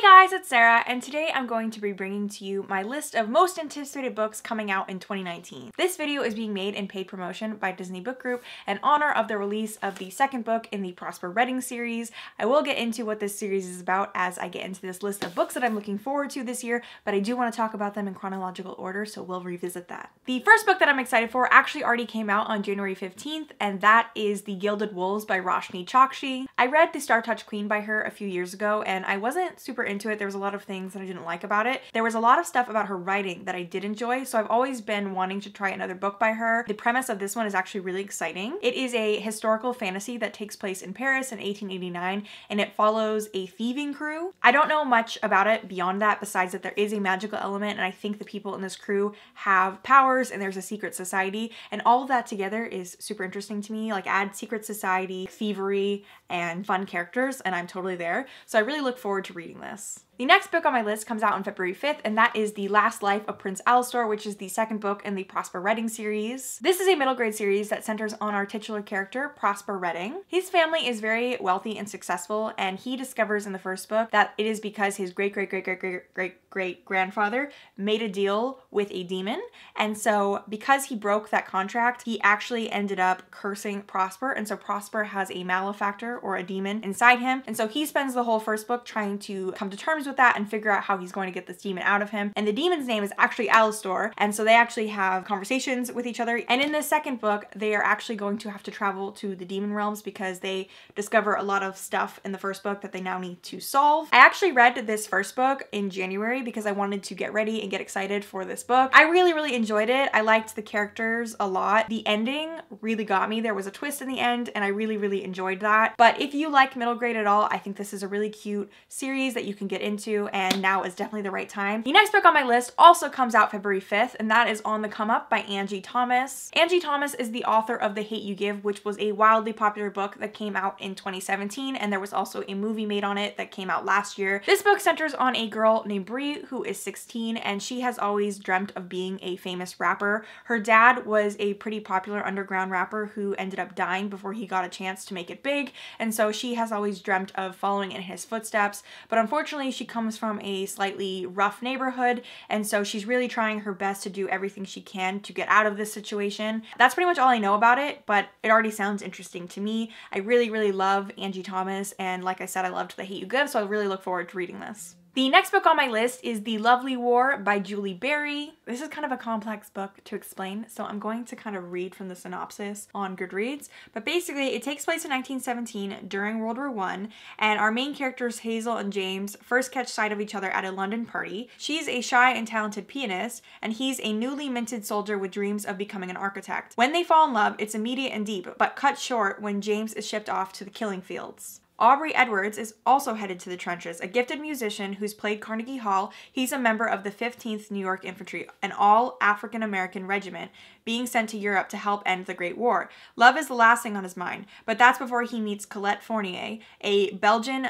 Hey guys, it's Sarah, and today I'm going to be bringing to you my list of most anticipated books coming out in 2019. This video is being made in paid promotion by Disney Book Group in honor of the release of the second book in the Prosper Redding series. I will get into what this series is about as I get into this list of books that I'm looking forward to this year, but I do want to talk about them in chronological order, so we'll revisit that. The first book that I'm excited for actually already came out on January 15th, and that is The Gilded Wolves by Roshani Chokshi. I read The Star Touch Queen by her a few years ago, and I wasn't super into it. There was a lot of things that I didn't like about it. There was a lot of stuff about her writing that I did enjoy, so I've always been wanting to try another book by her. The premise of this one is actually really exciting. It is a historical fantasy that takes place in Paris in 1889, and it follows a thieving crew. I don't know much about it beyond that, besides that there is a magical element, and I think the people in this crew have powers, and there's a secret society, and all of that together is super interesting to me. Like, add secret society, thievery, and fun characters, and I'm totally there. So I really look forward to reading this. The next book on my list comes out on February 5th, and that is The Last Life of Prince Alastor, which is the second book in the Prosper Redding series. This is a middle grade series that centers on our titular character, Prosper Redding. His family is very wealthy and successful, and he discovers in the first book that it is because his great-great-great-great-great-great-grandfather made a deal with a demon, and so because he broke that contract, he actually ended up cursing Prosper, and so Prosper has a malefactor or a demon inside him, and so he spends the whole first book trying to come to terms with that and figure out how he's going to get this demon out of him. And the demon's name is actually Alastor, and so they actually have conversations with each other. And in the second book, they are actually going to have to travel to the demon realms because they discover a lot of stuff in the first book that they now need to solve. I actually read this first book in January because I wanted to get ready and get excited for this book. I really enjoyed it. I liked the characters a lot. The ending really got me. There was a twist in the end, and I really enjoyed that. But if you like middle grade at all, I think this is a really cute series that you can get into, and now is definitely the right time. The next book on my list also comes out February 5th, and that is On the Come Up by Angie Thomas. Angie Thomas is the author of The Hate U Give, which was a wildly popular book that came out in 2017, and there was also a movie made on it that came out last year. This book centers on a girl named Bree who is 16, and she has always dreamt of being a famous rapper. Her dad was a pretty popular underground rapper who ended up dying before he got a chance to make it big, and so she has always dreamt of following in his footsteps, but unfortunately she comes from a slightly rough neighborhood, and so she's really trying her best to do everything she can to get out of this situation. That's pretty much all I know about it, but it already sounds interesting to me. I really love Angie Thomas, and like I said, I loved The Hate U Give, so I really look forward to reading this. The next book on my list is The Lovely War by Julie Berry. This is kind of a complex book to explain, so I'm going to kind of read from the synopsis on Goodreads. But basically, it takes place in 1917 during World War I, and our main characters, Hazel and James, first catch sight of each other at a London party. She's a shy and talented pianist, and he's a newly minted soldier with dreams of becoming an architect. When they fall in love, it's immediate and deep, but cut short when James is shipped off to the killing fields. Aubrey Edwards is also headed to the trenches, a gifted musician who's played Carnegie Hall. He's a member of the 15th New York Infantry, an all-African-American regiment being sent to Europe to help end the Great War. Love is the last thing on his mind, but that's before he meets Colette Fournier, a Belgian,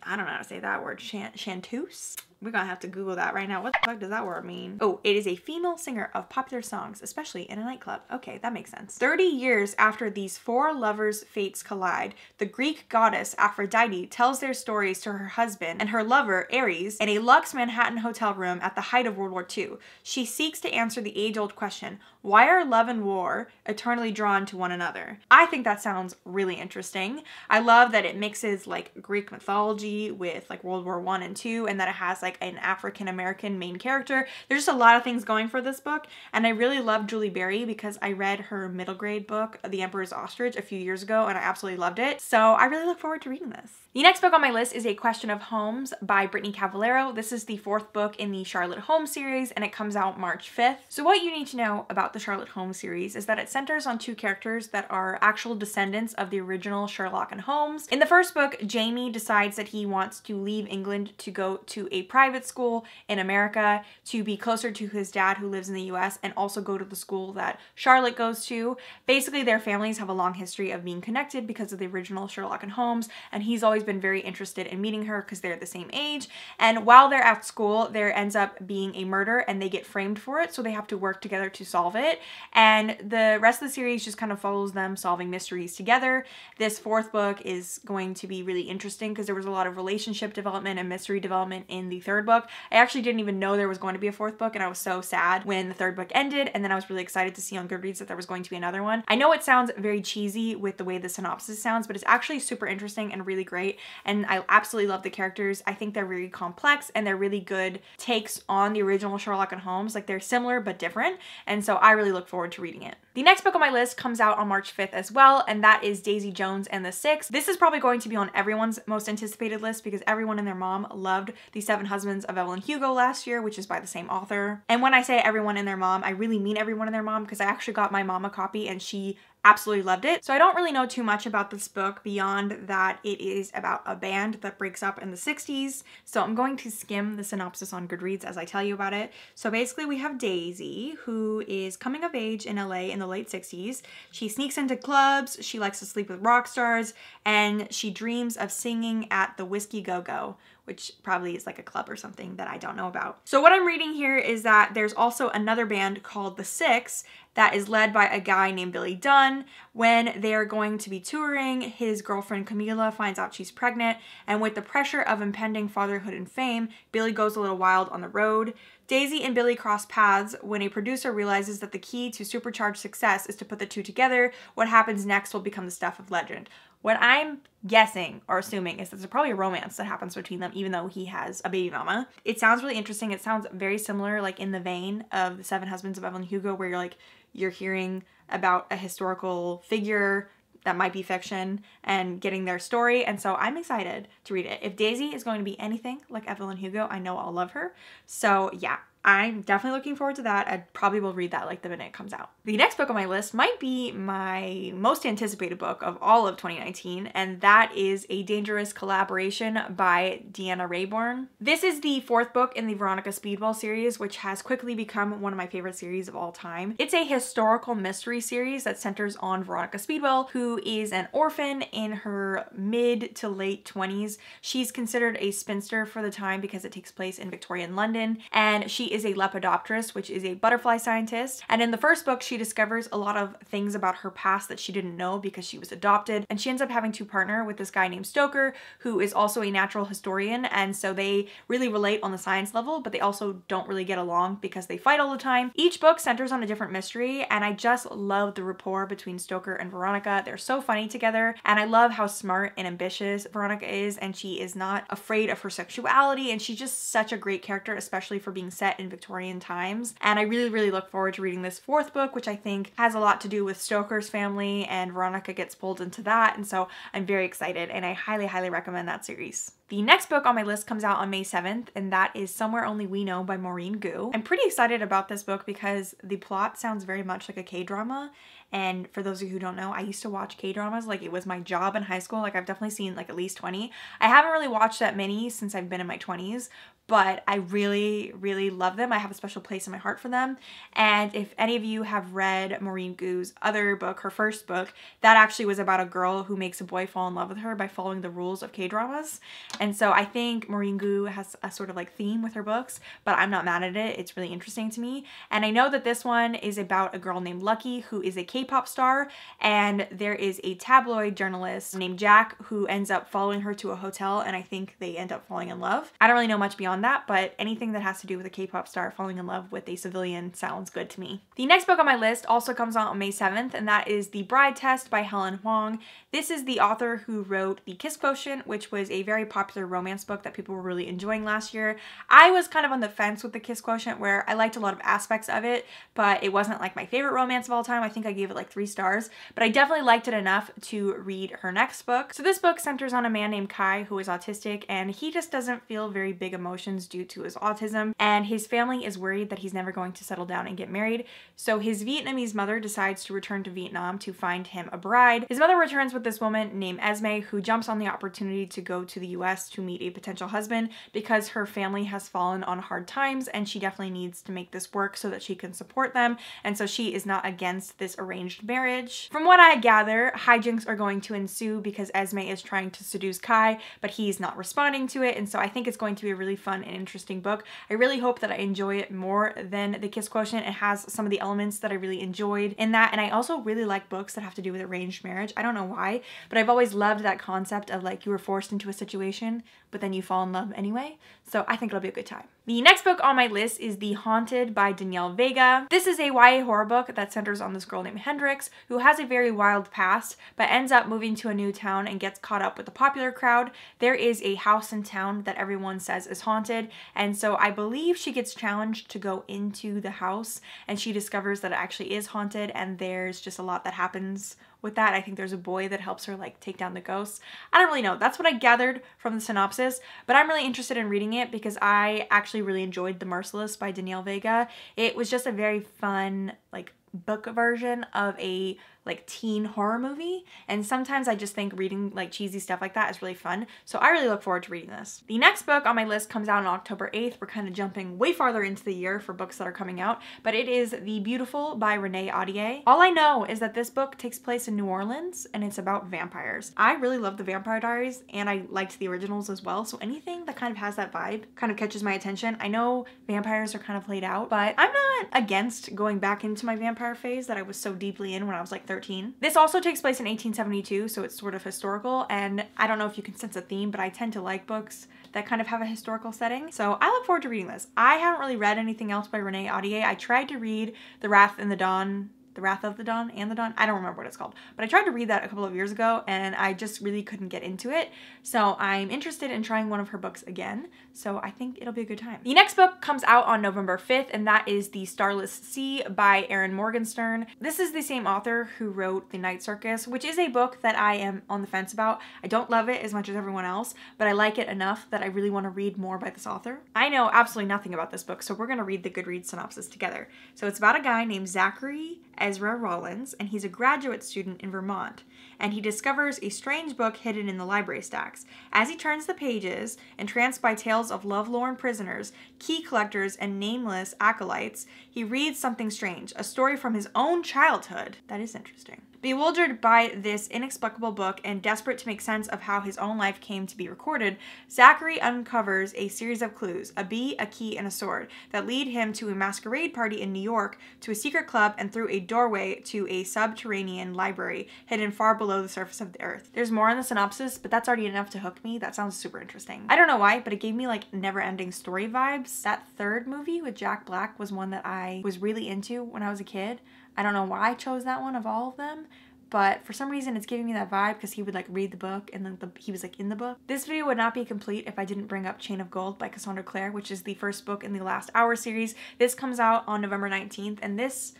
I don't know how to say that word, chanteuse? We're gonna have to Google that right now. What the fuck does that word mean? Oh, it is a female singer of popular songs, especially in a nightclub. Okay, that makes sense. 30 years after these four lovers' fates collide, the Greek goddess Aphrodite tells their stories to her husband and her lover, Ares, in a luxe Manhattan hotel room at the height of World War II. She seeks to answer the age-old question, why are love and war eternally drawn to one another? I think that sounds really interesting. I love that it mixes like Greek mythology with like World War I and II, and that it has like an African-American main character. There's just a lot of things going for this book, and I really love Julie Berry because I read her middle grade book, The Emperor's Ostrich, a few years ago, and I absolutely loved it. So I really look forward to reading this. The next book on my list is A Question of Holmes by Brittany Cavallaro. This is the fourth book in the Charlotte Holmes series, and it comes out March 5th. So what you need to know about the Charlotte Holmes series is that it centers on two characters that are actual descendants of the original Sherlock and Holmes. In the first book, Jamie decides that he wants to leave England to go to a private private school in America to be closer to his dad who lives in the US and also go to the school that Charlotte goes to. Basically, their families have a long history of being connected because of the original Sherlock and Holmes, and he's always been very interested in meeting her because they're the same age. And while they're at school, there ends up being a murder and they get framed for it, so they have to work together to solve it. And the rest of the series just kind of follows them solving mysteries together. This fourth book is going to be really interesting because there was a lot of relationship development and mystery development in the third book. I actually didn't even know there was going to be a fourth book, and I was so sad when the third book ended, and then I was really excited to see on Goodreads that there was going to be another one. I know it sounds very cheesy with the way the synopsis sounds, but it's actually super interesting and really great, and I absolutely love the characters. I think they're really complex and they're really good takes on the original Sherlock and Holmes. Like, they're similar but different, and so I really look forward to reading it. The next book on my list comes out on March 5th as well, and that is Daisy Jones and the Six. This is probably going to be on everyone's most anticipated list because everyone and their mom loved The Seven Husbands of Evelyn Hugo last year, which is by the same author. And when I say everyone and their mom, I really mean everyone and their mom because I actually got my mom a copy and she absolutely loved it. So I don't really know too much about this book beyond that it is about a band that breaks up in the 60s. So I'm going to skim the synopsis on Goodreads as I tell you about it. So basically we have Daisy, who is coming of age in LA in the late 60s. She sneaks into clubs, she likes to sleep with rock stars, and she dreams of singing at the Whiskey Go-Go, which probably is like a club or something that I don't know about. So what I'm reading here is that there's also another band called The Six that is led by a guy named Billy Dunn. When they're going to be touring, his girlfriend Camila finds out she's pregnant, and with the pressure of impending fatherhood and fame, Billy goes a little wild on the road. Daisy and Billy cross paths when a producer realizes that the key to supercharged success is to put the two together. What happens next will become the stuff of legend. What I'm guessing or assuming is that there's probably a romance that happens between them, even though he has a baby mama. It sounds really interesting. It sounds very similar, like in the vein of The Seven Husbands of Evelyn Hugo, where you're hearing about a historical figure that might be fiction and getting their story. And so I'm excited to read it. If Daisy is going to be anything like Evelyn Hugo, I know I'll love her. So yeah, I'm definitely looking forward to that. I probably will read that like the minute it comes out. The next book on my list might be my most anticipated book of all of 2019, and that is A Dangerous Collaboration by Deanna Raybourn. This is the fourth book in the Veronica Speedwell series, which has quickly become one of my favorite series of all time. It's a historical mystery series that centers on Veronica Speedwell, who is an orphan in her mid to late 20s. She's considered a spinster for the time because it takes place in Victorian London, and she is a lepidopterist, which is a butterfly scientist. And in the first book, she discovers a lot of things about her past that she didn't know because she was adopted. And she ends up having to partner with this guy named Stoker, who is also a natural historian. And so they really relate on the science level, but they also don't really get along because they fight all the time. Each book centers on a different mystery, and I just love the rapport between Stoker and Veronica. They're so funny together, and I love how smart and ambitious Veronica is, and she is not afraid of her sexuality, and she's just such a great character, especially for being set in Victorian times. And I really, really look forward to reading this fourth book, which I think has a lot to do with Stoker's family, and Veronica gets pulled into that, and so I'm very excited, and I highly, highly recommend that series. The next book on my list comes out on May 7th, and that is Somewhere Only We Know by Maurene Gu. I'm pretty excited about this book because the plot sounds very much like a K-drama. And for those of you who don't know, I used to watch K-dramas like it was my job in high school. Like, I've definitely seen like at least 20. I haven't really watched that many since I've been in my 20s, but I really, really love them. I have a special place in my heart for them. And if any of you have read Maurene Gu's other book, her first book, that actually was about a girl who makes a boy fall in love with her by following the rules of K-dramas. And so I think Maurene Gu has a sort of like theme with her books, but I'm not mad at it. It's really interesting to me. And I know that this one is about a girl named Lucky who is a K-pop star, and there is a tabloid journalist named Jack who ends up following her to a hotel, and I think they end up falling in love. I don't really know much beyond that, but anything that has to do with a K-pop star falling in love with a civilian sounds good to me. The next book on my list also comes out on May 7th, and that is The Bride Test by Helen Hoang. This is the author who wrote The Kiss Quotient, which was a very popular romance book that people were really enjoying last year. I was kind of on the fence with The Kiss Quotient, where I liked a lot of aspects of it, but it wasn't like my favorite romance of all time. I think I gave it like 3 stars, but I definitely liked it enough to read her next book. So this book centers on a man named Kai who is autistic, and he just doesn't feel very big emotions conditions due to his autism, and his family is worried that he's never going to settle down and get married. So his Vietnamese mother decides to return to Vietnam to find him a bride. His mother returns with this woman named Esme, who jumps on the opportunity to go to the US to meet a potential husband because her family has fallen on hard times and she definitely needs to make this work so that she can support them. And so she is not against this arranged marriage. From what I gather, hijinks are going to ensue because Esme is trying to seduce Kai, but he's not responding to it. And so I think it's going to be a really fun and interesting book. I really hope that I enjoy it more than The Kiss Quotient. It has some of the elements that I really enjoyed in that. And I also really like books that have to do with arranged marriage. I don't know why, but I've always loved that concept of like you were forced into a situation, but then you fall in love anyway. So I think it'll be a good time. The next book on my list is The Haunted by Danielle Vega. This is a YA horror book that centers on this girl named Hendrix, who has a very wild past, but ends up moving to a new town and gets caught up with the popular crowd. There is a house in town that everyone says is haunted, and so I believe she gets challenged to go into the house, and she discovers that it actually is haunted, and there's just a lot that happens with that. I think there's a boy that helps her like take down the ghosts. I don't really know. That's what I gathered from the synopsis, but I'm really interested in reading it because I actually really enjoyed The Merciless by Danielle Vega. It was just a very fun like book version of a like teen horror movie, and sometimes I just think reading like cheesy stuff like that is really fun, so I really look forward to reading this. The next book on my list comes out on October 8th. We're kind of jumping way farther into the year for books that are coming out, but it is The Beautiful by Renee Audier. All I know is that this book takes place in New Orleans and it's about vampires. I really love the Vampire Diaries and I liked the originals as well, so anything that kind of has that vibe kind of catches my attention. I know vampires are kind of played out, but I'm not against going back into my vampire phase that I was so deeply in when I was like 13. This also takes place in 1872, so it's sort of historical, and I don't know if you can sense a theme, but I tend to like books that kind of have a historical setting, so I look forward to reading this. I haven't really read anything else by Renee Audier. I tried to read The Wrath of the Dawn, I don't remember what it's called, but I tried to read that a couple of years ago and I just really couldn't get into it. So I'm interested in trying one of her books again. So I think it'll be a good time. The next book comes out on November 5th, and that is The Starless C by Erin Morganstern. This is the same author who wrote The Night Circus, which is a book that I am on the fence about. I don't love it as much as everyone else, but I like it enough that I really want to read more by this author. I know absolutely nothing about this book, so we're going to read the Goodreads synopsis together. So it's about a guy named Zachary Ezra Rollins, and he's a graduate student in Vermont, and he discovers a strange book hidden in the library stacks. As he turns the pages, entranced by tales of lovelorn prisoners, key collectors, and nameless acolytes, he reads something strange, a story from his own childhood. That is interesting. Bewildered by this inexplicable book and desperate to make sense of how his own life came to be recorded, Zachary uncovers a series of clues, a bee, a key, and a sword, that lead him to a masquerade party in New York, to a secret club, and through a doorway to a subterranean library hidden far below the surface of the earth. There's more in the synopsis, but that's already enough to hook me. That sounds super interesting. I don't know why, but it gave me like never-ending story vibes. That third movie with Jack Black was one that I was really into when I was a kid. I don't know why I chose that one of all of them, but for some reason it's giving me that vibe because he would like read the book and then he was like in the book. This video would not be complete if I didn't bring up Chain of Gold by Cassandra Clare, which is the first book in the Last Hour series. This comes out on November 19th, and this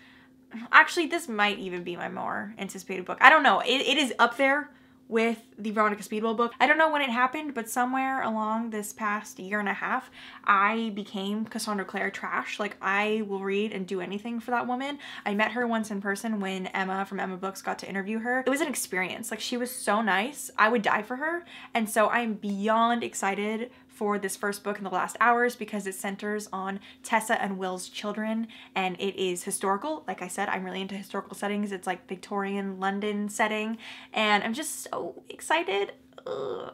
might even be my more anticipated book. I don't know. It is up there with the Veronica Speedwell book. I don't know when it happened, but somewhere along this past year and a half, I became Cassandra Clare trash. Like, I will read and do anything for that woman. I met her once in person when Emma from Emma Books got to interview her. It was an experience. Like, she was so nice. I would die for her. And so I'm beyond excited for this first book in the Last Hours because it centers on Tessa and Will's children, and it is historical. Like I said, I'm really into historical settings. It's like Victorian London setting, and I'm just so excited.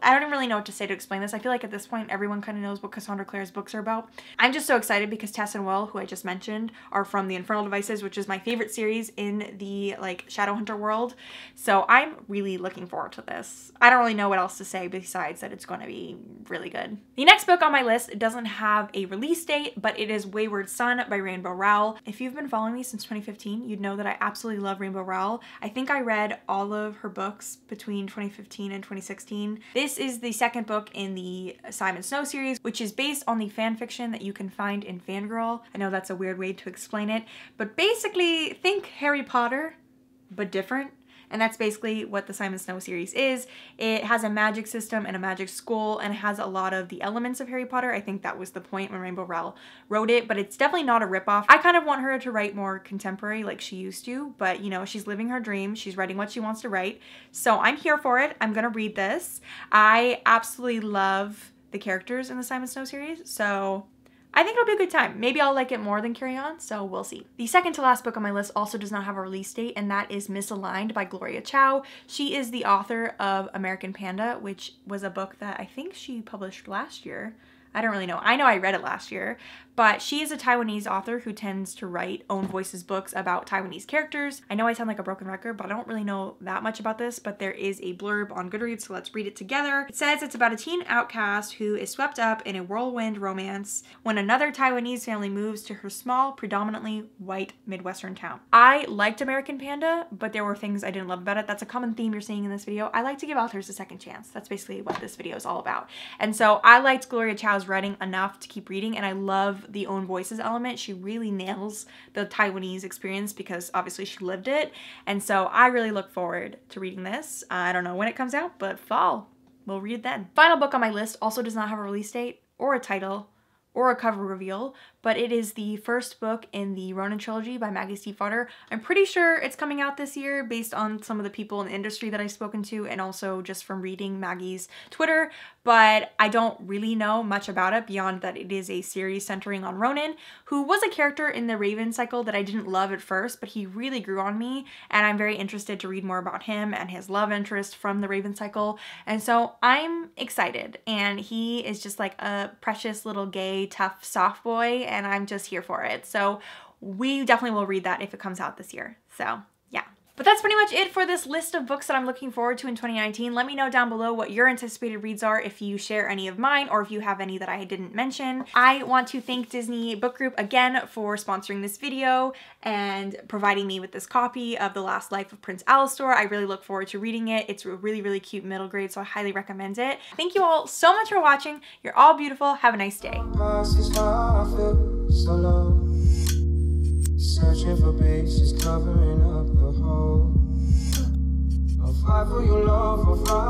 I don't even really know what to say to explain this. I feel like at this point everyone kind of knows what Cassandra Clare's books are about. I'm just so excited because Tess and Will, who I just mentioned, are from the Infernal Devices, which is my favorite series in the like Shadowhunter world. So I'm really looking forward to this. I don't really know what else to say besides that it's going to be really good. The next book on my list doesn't have a release date, but it is Wayward Son by Rainbow Rowell. If you've been following me since 2015, you'd know that I absolutely love Rainbow Rowell. I think I read all of her books between 2015 and 2016. This is the second book in the Simon Snow series, which is based on the fan fiction that you can find in Fangirl. I know that's a weird way to explain it, but basically think Harry Potter, but different. and that's basically what the Simon Snow series is. It has a magic system and a magic school, and it has a lot of the elements of Harry Potter. I think that was the point when Rainbow Rowell wrote it, but it's definitely not a ripoff. I kind of want her to write more contemporary like she used to, but you know, she's living her dream. She's writing what she wants to write. So I'm here for it. I'm gonna read this. I absolutely love the characters in the Simon Snow series, so I think it'll be a good time. Maybe I'll like it more than Carry On, so we'll see. The second to last book on my list also does not have a release date, and that is Misaligned by Gloria Chao. She is the author of American Panda, which was a book that I think she published last year. I don't really know. I know I read it last year, but she is a Taiwanese author who tends to write own voices books about Taiwanese characters. I know I sound like a broken record, but I don't really know that much about this, but there is a blurb on Goodreads, so let's read it together. It says it's about a teen outcast who is swept up in a whirlwind romance when another Taiwanese family moves to her small, predominantly white Midwestern town. I liked American Panda, but there were things I didn't love about it. That's a common theme you're seeing in this video. I like to give authors a second chance. That's basically what this video is all about. And so I liked Gloria Chao's writing enough to keep reading, and I love the own voices element. She really nails the Taiwanese experience because obviously she lived it, and so I really look forward to reading this. I don't know when it comes out, but fall. We'll read it then. Final book on my list also does not have a release date or a title or a cover reveal, but it is the first book in the Ronan trilogy by Maggie Stiefvater. I'm pretty sure it's coming out this year based on some of the people in the industry that I've spoken to and also just from reading Maggie's Twitter, but I don't really know much about it beyond that it is a series centering on Ronan, who was a character in the Raven cycle that I didn't love at first, but he really grew on me, and I'm very interested to read more about him and his love interest from the Raven cycle, and so I'm excited, and he is just like a precious little gay, tough, soft boy, and I'm just here for it. So we definitely will read that if it comes out this year. So yeah. But that's pretty much it for this list of books that I'm looking forward to in 2019. Let me know down below what your anticipated reads are, if you share any of mine or if you have any that I didn't mention. I want to thank Disney Book Group again for sponsoring this video and providing me with this copy of The Last Life of Prince Alastor. I really look forward to reading it. It's a really, really cute middle grade, so I highly recommend it. Thank you all so much for watching. You're all beautiful. Have a nice day. Searching for bases, covering up the hole. I'll fight for your love, I'll fight.